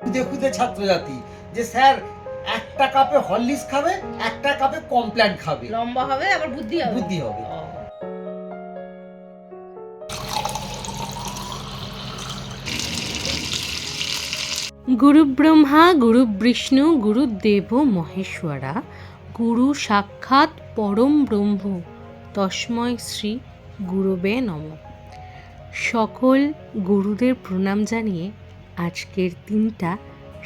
খুদে খুদে ছাত্রজাতি যে স্যার একটা কাপে হরলিক্স খাবে, একটা কাপে কমপ্ল্যান খাবে, লম্বা হবে আবার বুদ্ধি হবে। বুদ্ধি হবে। গুরু ব্রহ্মা গুরু বিষ্ণু গুরুদেব মহেশ্বরা গুরু সাক্ষাৎ পরম ব্রহ্ম তস্মৈ শ্রী গুরুবে নমঃ। সকল গুরুদের প্রণাম জানিয়ে আজকের দিনটা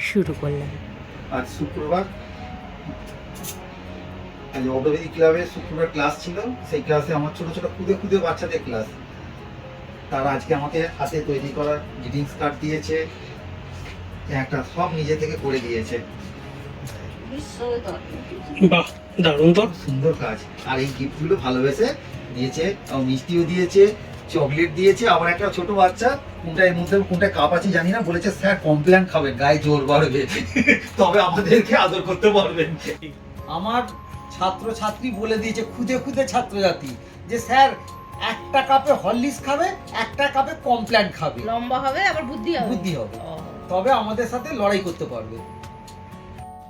শুরু করলাম। আজ শুক্রবার, আজ অগ্রবেদী ক্লাবে শুক্রবার ক্লাস ছিল। সেই ক্লাসে আমার ছোট ছোট খুদে খুদে বাচ্চাদের ক্লাস। তারা আজকে আমাকে হাতে তৈরি করা গ্রিটিংস কার্ড দিয়েছে, একটা সব নিজে থেকে করে দিয়েছে। বাহ, দারুণ তো, সুন্দর কাজ। আর এই গিফটগুলো ভালোবেসে দিয়েছে, মিষ্টিও দিয়েছে, চকলেট দিয়েছে। আবার একটা ছোট বাচ্চা, কোনটা এর মধ্যে কোনটা কাপ আছে জানি না, বলেছে স্যার কমপ্ল্যান খাবেন, গায়ে জোর বাড়বে, তবে আমাদেরকে আদর করতে পারবেন। আমার ছাত্র ছাত্রী বলে দিয়েছে খুদে খুদে ছাত্রজাতি যে স্যার একটা কাপে হরলিক্স খাবে, একটা কাপে কমপ্ল্যান খাবে, লম্বা হবে আবার বুদ্ধি হবে। বুদ্ধি হবে, তবে আমাদের সাথে লড়াই করতে পারবে।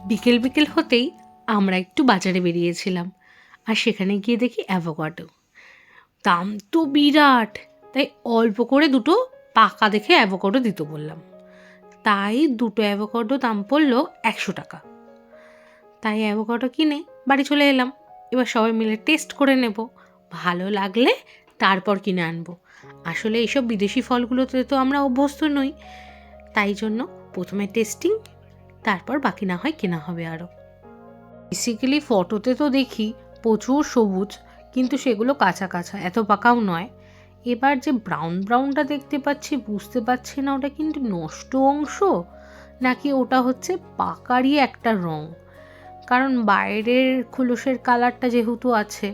বিকেল বিকেল হতেই আমরা একটু বাজারে বেরিয়েছিলাম, আর সেখানে গিয়ে দেখি অ্যাভোকাডো দাম তো বিরাট, তাই অল্প করে দুটো পাকা দেখে অ্যাভোকাডো দিতে বললাম। তাই দুটো অ্যাভোকাডো দাম পড়লো 100 টাকা। তাই অ্যাভোকাডো কিনে বাড়ি চলে এলাম। এবার সবাই মিলে টেস্ট করে নেব, ভালো লাগলে তারপর কিনে আনবো। আসলে এইসব বিদেশি ফলগুলোতে তো আমরা অভ্যস্ত নই, তাই জন্য প্রথমে টেস্টিং, তারপর বাকি না হয় কেনা হবে আরও। বেসিক্যালি ফটোতে তো দেখি প্রচুর সবুজ, কিন্তু সেগুলো কাঁচা কাঁচা, এত পাকাও নয়। এবার যে ব্রাউন ব্রাউনটা দেখতে পাচ্ছি, বুঝতে পারছি না ওটা কিন্তু নষ্ট অংশ নাকি ওটা হচ্ছে পাকারই একটা রং। কারণ বাইরের খোলসের কালারটা যেহেতু আছে,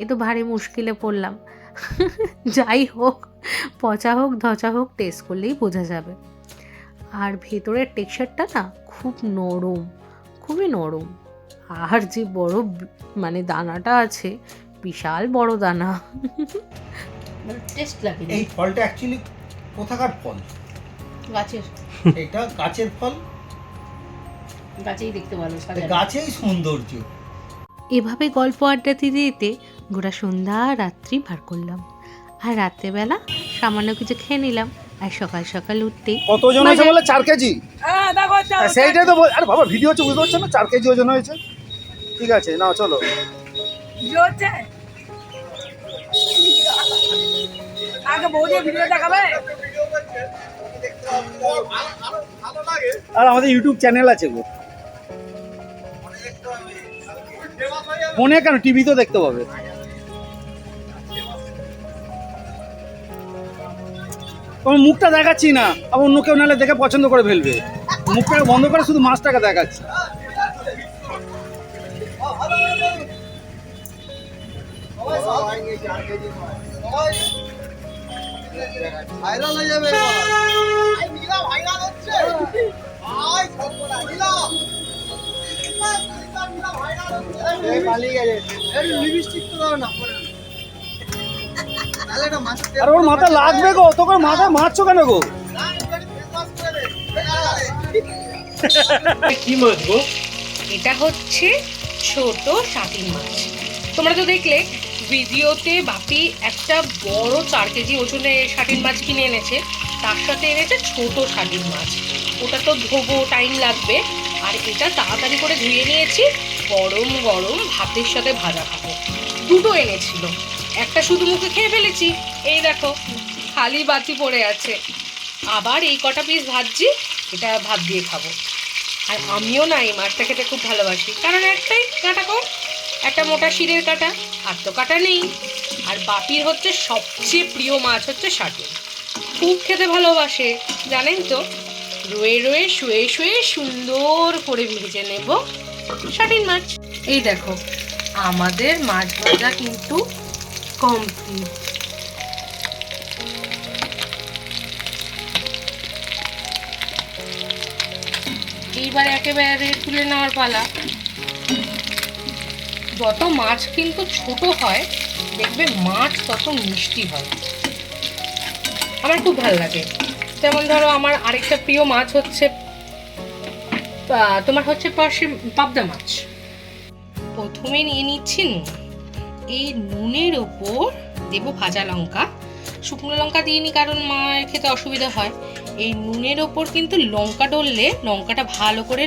এ তো ভারী মুশকিলে পড়লাম। যাই হোক, পচা হোক ধচা হোক, টেস্ট করলেই বোঝা যাবে। আর ভেতরের টেক্সচারটা না খুব নরম, খুবই নরম। আর যে বড় মানে দানাটা আছে, বিশাল বড় দানা। টেস্ট লাগে। এই ফলটা অ্যাকচুয়ালি কোথাকার ফল? গাছের, এটা গাছের ফল, গাছেই দেখতে ভালো, গাছেই সৌন্দর্য। এভাবে গল্প আড্ডা দিতে দিতে গোটা সন্ধ্যা রাত্রি পার করলাম। আর রাত্রেবেলা সামান্য কিছু খেয়ে নিলাম। আর সকাল সকাল উঠতেই কতজন হয়েছে বলে 4 কেজি, সেইটাই তো আরে বাবা ভিডিও হচ্ছে, বুঝতে পারছো না? 4 কেজি ওজন হয়েছে। ঠিক আছে, নাও চলো। আগে বৌদি ভিডিও দেখাবে। আর আমাদের ইউটিউব চ্যানেল আছে গো, ফোনে কেন, টিভিতেও দেখতে পাবে। তোমার মুখটা দেখাচ্ছি না, আবার অন্য কেউ নাহলে দেখে পছন্দ করে ফেলবে। মুখটা বন্ধ করে শুধু মাছটাকে দেখাচ্ছি। আর ওর মাথা লাগবে গো, তোকে মাথা মারছো কেন গো? কি মাছ গো? এটা হচ্ছে ছোট শাটিন মাছ। তোমরা তো দেখলে ভিডিওতে বাপি একটা বড় 4 কেজি ওজনের শাটিন মাছ কিনে এনেছে, তার সাথে এনেছে ছোট শাটিন মাছ। ওটা তো ধোবো, টাইম লাগবে। আর এটা তাড়াতাড়ি করে ধুয়ে নিয়েছি, গরম গরম ভাতের সাথে ভাজা খাবো। দুটো এনেছিল, একটা শুধু মুখে খেয়ে ফেলেছি, এই দেখো খালি বাতি পড়ে আছে। আবার এই কটা পিস ভাজছি, এটা ভাত দিয়ে খাবো। আর আমিও না এই মাছটা খেতে খুব ভালোবাসি, কারণ একটাই কাঁটা কম, একটা মোটা শিরের কাঁটা, আর তো কাঁটা নেই। আর বাপির হচ্ছে সবচেয়ে প্রিয় মাছ হচ্ছে শাটিন, খুব খেতে ভালোবাসে জানেন তো। রয়ে রয়ে শুয়ে শুয়ে সুন্দর করে ভেজে নেব শাটিন মাছ। এই দেখো আমাদের মাছ ভাজা কিন্তু কমপ্লিট। এইবার একেবারে তুলে নেওয়ার পালা। যত মাছ কিন্তু ছোট হয় দেখবে মাছ তত মিষ্টি হয়, আমার খুব ভালো লাগে। যেমন ধরো আমার আরেকটা প্রিয় মাছ হচ্ছে তোমার হচ্ছে পাশে পাবদা মাছ। প্রথমে নিয়ে নিচ্ছি নুন। এই নুনের ওপর দেবো ভাজা লঙ্কা। শুকনো লঙ্কা দিইনি কারণ মায়ের খেতে অসুবিধা হয়। এই নুনের ওপর কিন্তু লঙ্কা ডললে লঙ্কাটা ভালো করে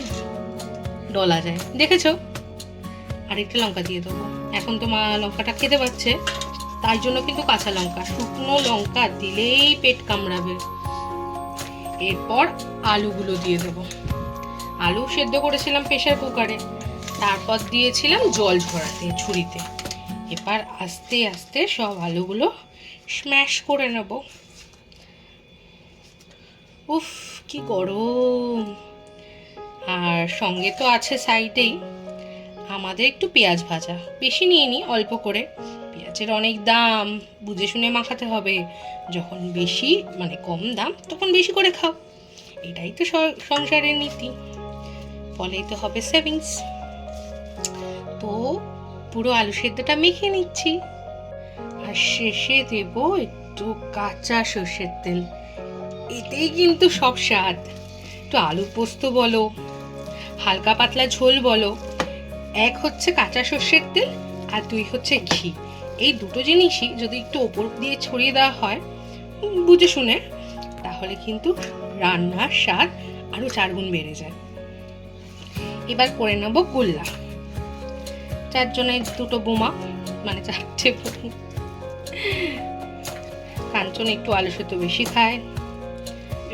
ডলা যায়, দেখেছো? আরেকটা লঙ্কা দিয়ে দেবো। এখন তো মা লঙ্কাটা খেতে পাচ্ছে, তাই জন্য কিন্তু কাঁচা লঙ্কা। শুকনো লঙ্কা দিলেই পেট কামড়াবে। এরপর আলুগুলো দিয়ে দেবো। আলু সেদ্ধ করেছিলাম প্রেসার কুকারে, তারপর দিয়েছিলাম জল ঝরাতে ঝুড়িতে। এবার আস্তে আস্তে সব আলুগুলো স্ম্যাশ করে নেব। উফ কি গরম! আর সঙ্গে তো আছে সাইডেই আমাদের একটু পেঁয়াজ ভাজা। বেশি নিয়ে নি, অল্প করে। পেঁয়াজের অনেক দাম, বুঝে শুনে মাখাতে হবে। যখন বেশি মানে কম দাম তখন বেশি করে খাও, এটাই তো সংসারের নীতি, ফলেই তো হবে সেভিংস। তো পুরো আলু সেদ্ধটা মেখে নিচ্ছি, আর শেষে দেব একটু কাঁচা সর্ষের তেল। এতেই কিন্তু সব স্বাদ। একটু আলু পোস্ত বলো, হালকা পাতলা ঝোল বলো, এক হচ্ছে কাঁচা সর্ষের তেল আর দুই হচ্ছে ঘি। এই দুটো জিনিসই যদি একটু ওপর দিয়ে ছড়িয়ে দেওয়া হয় বুঝে শুনে, তাহলে কিন্তু রান্নার স্বাদ আরো 4 গুণ বেড়ে যায়। এবার করে নেবো গোল্লা। 4 জনের 2টো বোমা, মানে 4টে বোমা। কাঞ্চন একটু আলু সেদ্ধ বেশি খায়।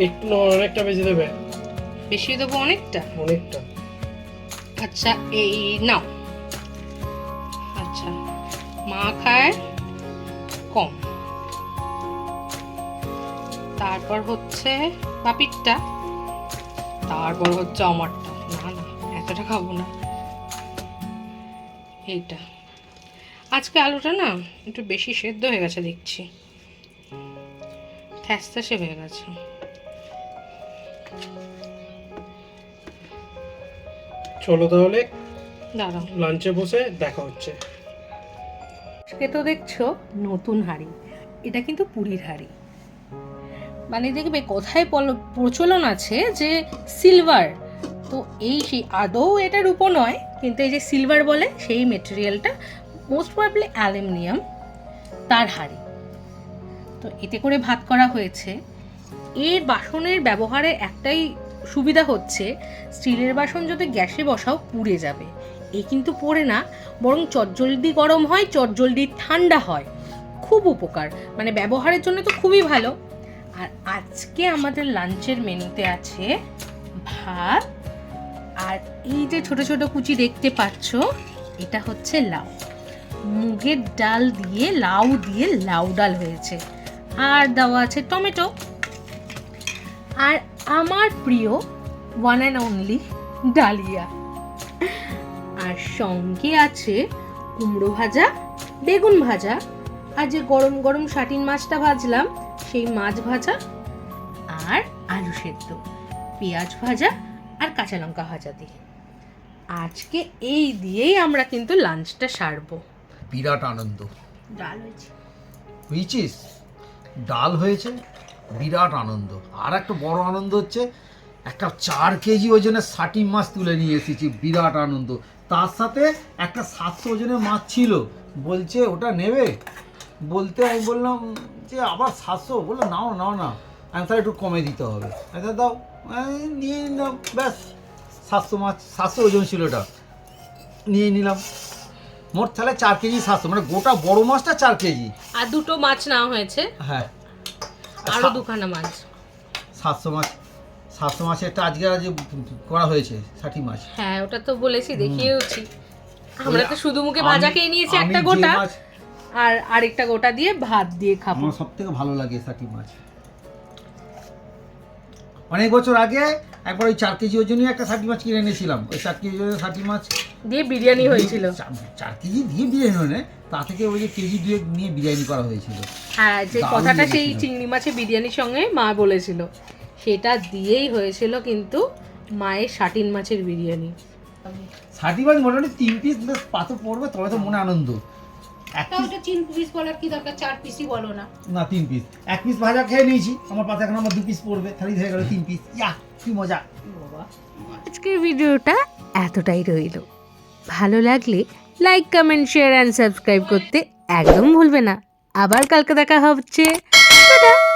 একটু না, অনেকটা বেশি দেবে। বেশি দেবো অনেকটা? অনেকটা। আচ্ছা এই নাও। আচ্ছা মা খায় কম, তারপর হচ্ছে পাপিরটা, তারপর হচ্ছে আমারটা। না না, এতটা খাবো না। এইটা আজকে আলুটা না একটু বেশি সেদ্ধ হয়ে গেছে দেখছি, থ্যাসথ্যাসে হয়ে গেছে। চলো তাহলে দাঁড়াও, লাঞ্চে বসে দেখা হচ্ছে। আজকে তো দেখছো নতুন হাঁড়ি। এটা কিন্তু পুরীর হাঁড়ি। মানে দেখবে কোথায় প্রচলন আছে যে সিলভার, তো এই সেই আদৌ এটা রূপো নয়, কিন্তু এই যে সিলভার বলে সেই মেটেরিয়ালটা মোস্ট প্রবাবলি অ্যালুমিনিয়াম, তার হাঁড়ি। তো এতে করে ভাত করা হয়েছে। এর বাসনের ব্যবহারে একটাই সুবিধা হচ্ছে, স্টিলের বাসন যদি গ্যাসে বসাও পুড়ে যাবে। এই কিন্তু পড়ে না, বরং চটজলদি গরম হয়, চটজলদি ঠান্ডা হয়। খুব উপকার, মানে ব্যবহারের জন্য তো খুবই ভালো। আর আজকে আমাদের লাঞ্চের মেনুতে আছে ভাত, আর এই যে ছোট ছোট কুচি দেখতে পাচ্ছ, এটা হচ্ছে লাউ। মুগের ডাল দিয়ে লাউ দিয়ে লাউ ডাল হয়েছে, আর দেওয়া আছে টমেটো। আর আমার প্রিয় ওয়ান অ্যান্ড অনলি ডালিয়া। আর সঙ্গে আছে কুমড়ো ভাজা, বেগুন ভাজা, আর যে গরম গরম শাটিন মাছটা ভাজলাম সেই মাছ ভাজা, আর আলু সেদ্ধ, পেঁয়াজ ভাজা আর কাঁচা লঙ্কা ভাজা দিয়ে। আজকে এই দিয়েই আমরা কিন্তু লাঞ্চটা সারবো। বিরাট আনন্দ। ডাল হয়েছে, বুঝছিস, ডাল হয়েছে, বিরাট আনন্দ। আর একটা বড় আনন্দ হচ্ছে একটা 4 কেজি ওজনের শাটি মাছ তুলে নিয়ে এসেছি, বিরাট আনন্দ। তার সাথে একটা 700 ওজনের মাছ ছিল, বলছে ওটা নেবে বলতে, আমি বললাম যে আবার 700, বললো নাও নাও না। আমি তাহলে একটু কমে দিতে হবে। আচ্ছা দাও, নিয়ে নিলাম, ব্যাস 700 মাছ, 700 ওজন ছিল ওটা, নিয়ে নিলাম। মোট তাহলে 4 কেজি 700, মানে গোটা বড় মাছটা 4 কেজি। আর 2টো মাছ নেওয়া হয়েছে, হ্যাঁ, আরো 2খানা মাছ। 700 মাছ, 700 মাছেরটা আজকে আজ করা হয়েছে, 60 মাছ। হ্যাঁ ওটা তো বলেছি, দেখিয়েওছি। আমরা তো শুধু মুখে ভাজা আমি- খেয়ে নিয়েছি আমি একটা যে গোটা, মাছ- আর আরেকটা গোটা দিয়ে ভাত দিয়ে খাবো। আমার সব থেকে ভালো লাগে 60 মাছ। অনেক বছর আগে একবার ওই 4 কেজি ওজনই একটা 60 মাছ কিনে এনেছিলাম। ওই 4 কেজি ওজনের 60 মাছ দিয়ে বিরিয়ানি হয়েছিল। 4 কেজি দিয়ে বিরিয়ানি হয় না, তা থেকে ওই যে কেজি 2 নিয়ে বিরিয়ানি করা হয়েছিল। হ্যাঁ, যে দারুণ কথাটা সেই লেগেছিল। চিংড়ি মাছের বিরিয়ানির সঙ্গে মা বলেছিল, সেটা দিয়েই হয়েছিল কিন্তু মায়ের শাটিন মাছের বিরিয়ানি। 60 মাছ মোটামুটি 3 পিস বেশ পাথর পড়বে, তবে তো মনে আনন্দ। এক তাও পিস ওটা 3 পিস বলার কি দরকার, 4 পিসই বলো না। না 3 পিস, 1 পিস ভাজা খেয়ে নিয়েছি, আমার পাতে এখন আমার 2 পিস পড়বে, তাহলেই হয়ে গেল 3 পিস। ইয়া কি মজা! বাবা বাবা। আজকের ভিডিওটা এতটাই রইল। ভালো লাগলে like, comment, share and subscribe করতে একদম ভুলবে না। আবার কালকে দেখা হচ্ছে। টাটা।